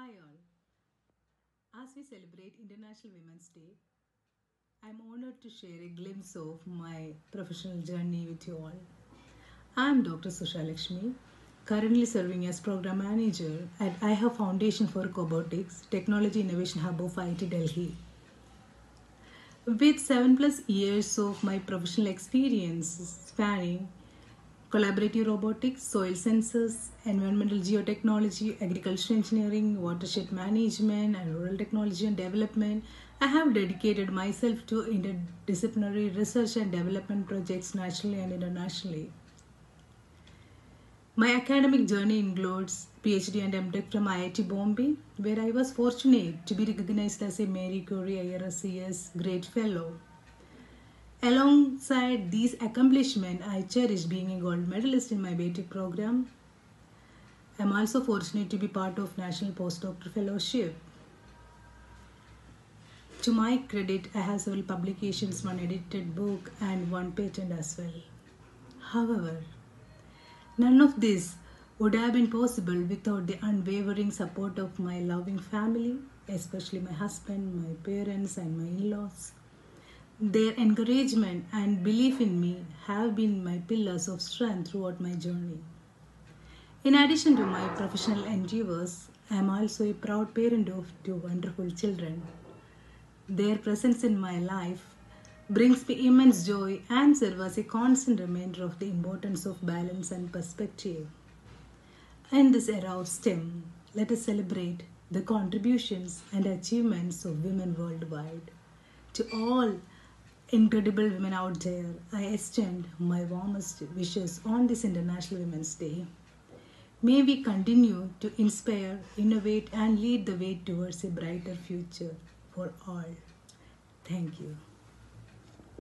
Hi all. As we celebrate International Women's Day, I am honored to share a glimpse of my professional journey with you all. I am Dr. Susha Lekshmi, currently serving as Program Manager at IHFC Foundation for Cobotics, Technology Innovation Hub of IT Delhi. With 7+ years of my professional experience spanning collaborative robotics, soil sensors, environmental geotechnology, agricultural engineering, watershed management, and rural technology and development, I have dedicated myself to interdisciplinary research and development projects nationally and internationally. My academic journey includes PhD and MTech from IIT Bombay, where I was fortunate to be recognized as a Marie Curie IRCS Great Fellow. Alongside these accomplishments, I cherish being a gold medalist in my BTech program. I am also fortunate to be part of National Postdoctoral Fellowship. To my credit, I have several publications, one edited book and one patent as well. However, none of this would have been possible without the unwavering support of my loving family, especially my husband, my parents and my in-laws. Their encouragement and belief in me have been my pillars of strength throughout my journey. In addition to my professional endeavors, I am also a proud parent of 2 wonderful children. Their presence in my life brings me immense joy and serves as a constant reminder of the importance of balance and perspective. In this era of STEM, let us celebrate the contributions and achievements of women worldwide. To all incredible women out there, I extend my warmest wishes on this International Women's Day. May we continue to inspire, innovate and lead the way towards a brighter future for all. Thank you.